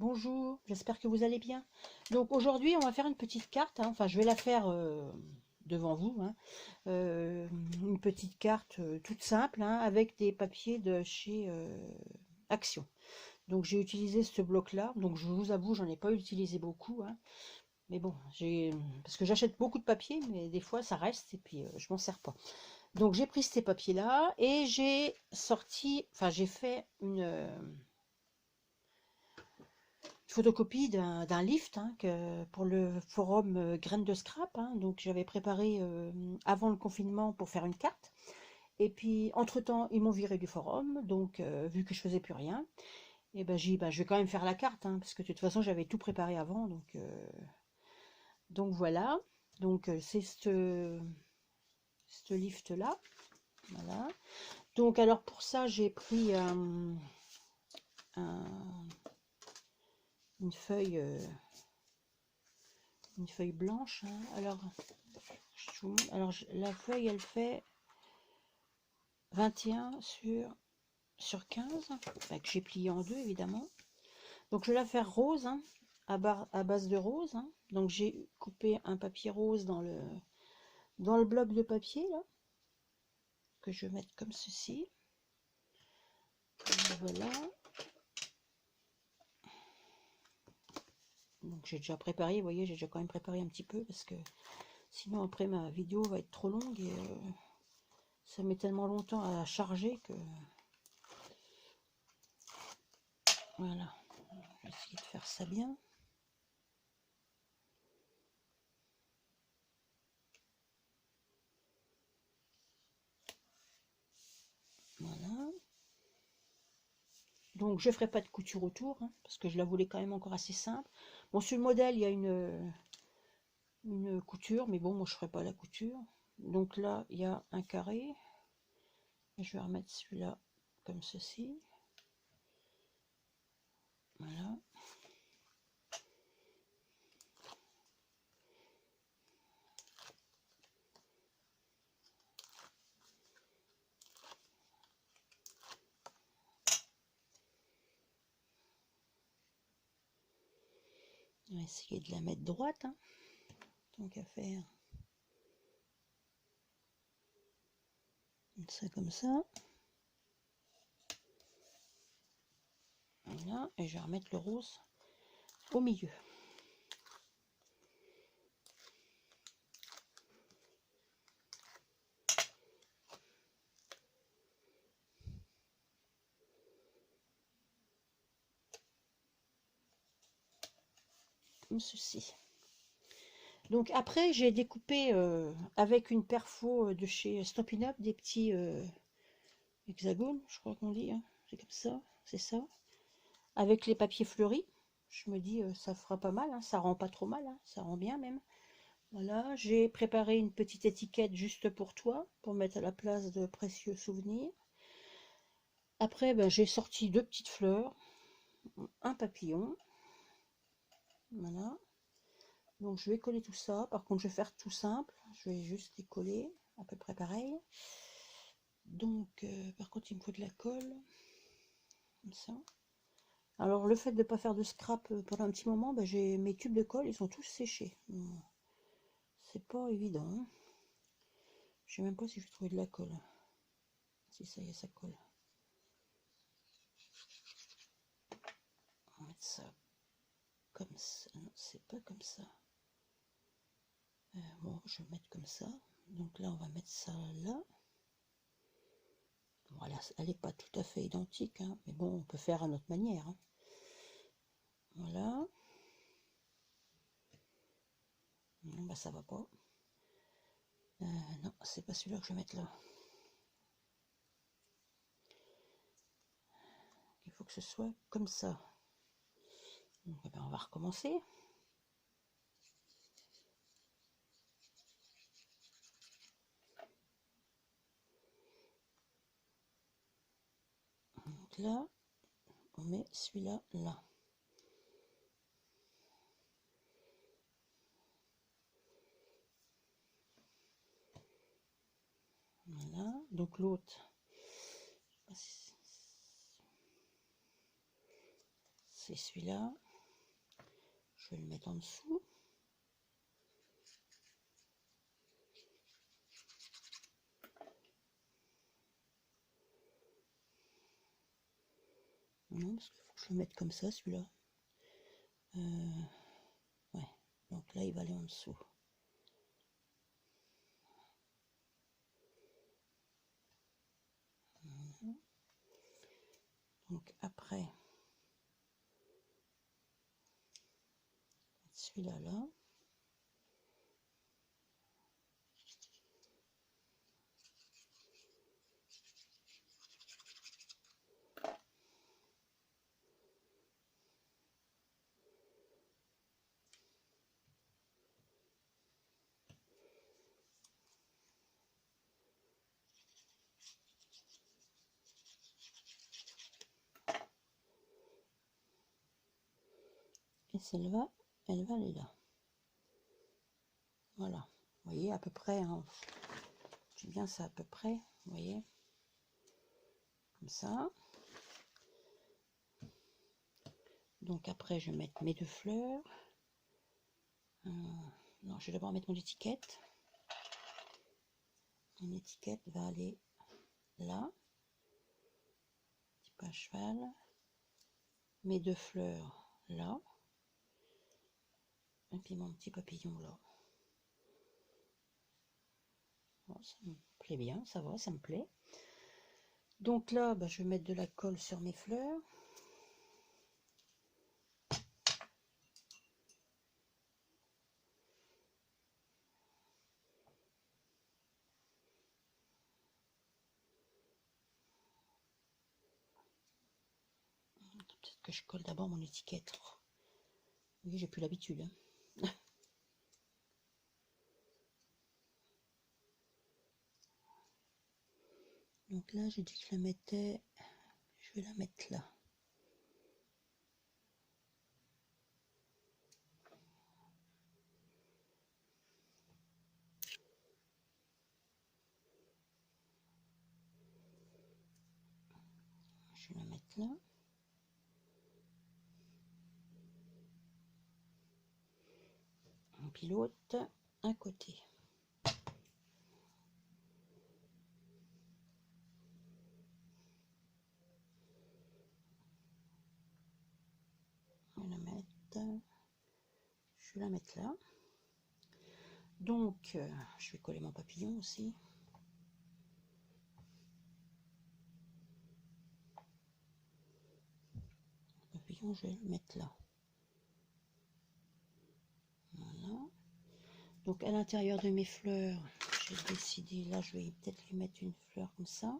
Bonjour, j'espère que vous allez bien. Donc aujourd'hui, on va faire une petite carte, hein. Enfin, je vais la faire devant vous, hein. Une petite carte toute simple, hein, avec des papiers de chez Action. Donc j'ai utilisé ce bloc-là. Donc je vous avoue, j'en ai pas utilisé beaucoup, hein. Mais bon, parce que j'achète beaucoup de papier, mais des fois ça reste et puis je m'en sers pas. Donc j'ai pris ces papiers-là et j'ai fait une photocopie d'un lift, hein, pour le forum Graines de Scrap, hein. Donc j'avais préparé avant le confinement pour faire une carte. Et puis entre-temps, ils m'ont viré du forum. Donc vu que je faisais plus rien, et ben j'ai dit, bah, je vais quand même faire la carte, hein, parce que de toute façon j'avais tout préparé avant. Donc voilà. Donc c'est ce lift là. Voilà. Donc alors pour ça j'ai pris un- une feuille euh, une feuille blanche, hein. La feuille, elle fait 21 sur 15, enfin, que j'ai plié en deux, évidemment. Donc, je vais la faire rose, hein, à base de rose, hein. Donc, j'ai coupé un papier rose dans le bloc de papier, là, que je vais mettre comme ceci. Voilà. Donc, j'ai déjà préparé, vous voyez, j'ai déjà quand même préparé un petit peu, parce que sinon, après, ma vidéo va être trop longue et ça met tellement longtemps à charger que... Voilà. Je vais essayer de faire ça bien. Voilà. Donc je ne ferai pas de couture autour, hein, parce que je la voulais quand même encore assez simple. Bon, sur le modèle, il y a une couture, mais bon, moi je ne ferai pas la couture. Donc là, il y a un carré. Et je vais remettre celui-là comme ceci. Voilà. On va essayer de la mettre droite, hein, tant qu'à faire. Ça comme ça. Voilà. Et je vais remettre le rose au milieu. Comme ceci. Donc après, j'ai découpé avec une perfo de chez Stampin' Up des petits hexagones, je crois qu'on dit, hein. C'est comme ça, c'est ça. Avec les papiers fleuris, je me dis ça fera pas mal, hein, ça rend pas trop mal, hein, ça rend bien même. Voilà, j'ai préparé une petite étiquette juste pour toi, pour mettre à la place de précieux souvenirs. Après, ben, j'ai sorti deux petites fleurs, un papillon. Voilà. Donc je vais coller tout ça. Par contre, je vais faire tout simple. Je vais juste les coller, à peu près pareil. Donc, par contre, il me faut de la colle. Comme ça. Alors, le fait de ne pas faire de scrap pendant un petit moment, ben, j'ai mes tubes de colle, ils sont tous séchés. C'est pas évident, hein. Je sais même pas si je vais trouver de la colle. Si ça y est, ça colle. On va mettre ça comme ça. Non, c'est pas comme ça. Bon, je vais mettre comme ça. Donc là, on va mettre ça là. Voilà, elle n'est pas tout à fait identique, hein, mais bon, on peut faire à notre manière, hein. Voilà. Non, bah ça va pas. Non, c'est pas celui-là que je vais mettre là. Il faut que ce soit comme ça. Donc, eh ben, on va recommencer. Donc là, on met celui-là là. Voilà. Donc l'autre, c'est celui-là. Je vais le mettre en dessous. Non, parce qu'il faut que je le mette comme ça, celui-là. Ouais, donc là, il va aller en dessous. Voilà. Donc après, celui-là, là. Et celle-là, elle va aller là. Voilà. Vous voyez, à peu près, hein. Je dis bien ça à peu près, vous voyez. Comme ça. Donc après, je vais mettre mes 2 fleurs. Non, je vais d'abord mettre mon étiquette. Mon étiquette va aller là. Petit pas à cheval. Mes 2 fleurs là. Et puis mon petit papillon là. Bon, ça me plaît bien, ça va, ça me plaît. Donc là, bah, je vais mettre de la colle sur mes fleurs. Peut-être que je colle d'abord mon étiquette. Oui, j'ai plus l'habitude. Hein. Donc là, j'ai dit que je la mettais. Je vais la mettre là. Je vais la mettre là. Et puis l'autre à côté. Je vais la mettre là. Donc, je vais coller mon papillon aussi. Le papillon, je vais le mettre là. Voilà. Donc, à l'intérieur de mes fleurs, j'ai décidé, là, je vais peut-être lui mettre une fleur comme ça.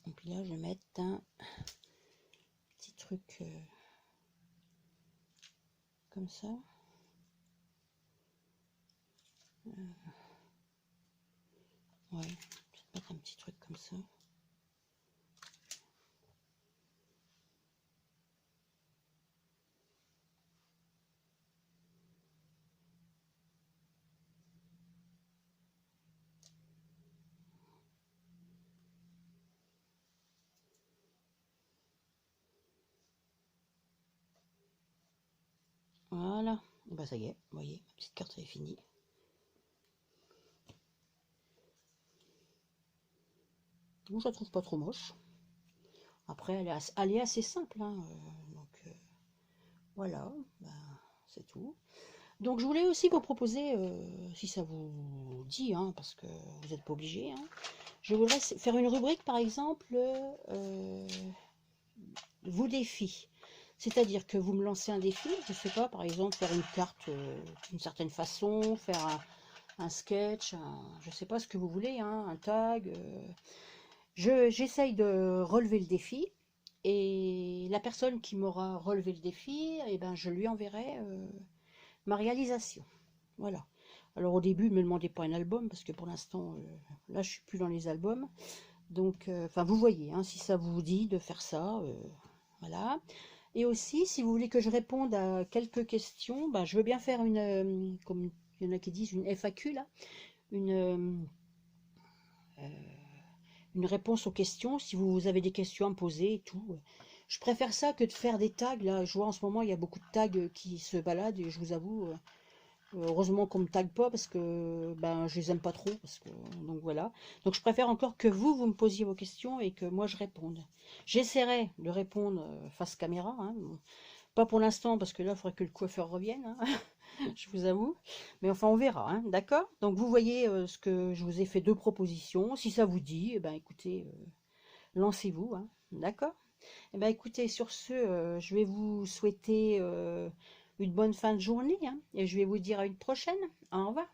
Et puis là, je vais mettre un petit truc comme ça. Ouais, je vais mettre un petit truc comme ça. Voilà. Bah ça y est, vous voyez, ma petite carte est finie. Bon, je la trouve pas trop moche. Après, elle est assez simple, hein, donc voilà, bah, c'est tout. Donc je voulais aussi vous proposer, si ça vous dit, hein, parce que vous n'êtes pas obligé, hein, je voudrais faire une rubrique par exemple, vos défis. C'est-à-dire que vous me lancez un défi, je ne sais pas, par exemple faire une carte d'une certaine façon, faire un sketch, je ne sais pas ce que vous voulez, hein, un tag. J'essaye de relever le défi. Et la personne qui m'aura relevé le défi, eh ben, je lui enverrai ma réalisation. Voilà. Alors au début, ne me demandez pas un album, parce que pour l'instant, là, je suis plus dans les albums. Donc, enfin, vous voyez, hein, si ça vous dit de faire ça, voilà. Et aussi, si vous voulez que je réponde à quelques questions, ben, je veux bien faire une, comme il y en a qui disent, une FAQ, là, une, une réponse aux questions, si vous avez des questions à me poser et tout. Je préfère ça que de faire des tags, là. Je vois en ce moment, il y a beaucoup de tags qui se baladent, et je vous avoue, heureusement qu'on me tague pas, parce que ben, je les aime pas trop, parce que, donc voilà. Donc je préfère encore que vous me posiez vos questions, et que moi je réponde. J'essaierai de répondre face caméra, hein. Bon, pas pour l'instant, parce que là, il faudrait que le coiffeur revienne, hein, je vous avoue. Mais enfin, on verra, hein, d'accord? Donc, vous voyez ce que je vous ai fait deux propositions. Si ça vous dit, eh ben, écoutez, lancez-vous, hein, d'accord? Eh ben, écoutez, sur ce, je vais vous souhaiter une bonne fin de journée, hein, et je vais vous dire à une prochaine. Au revoir.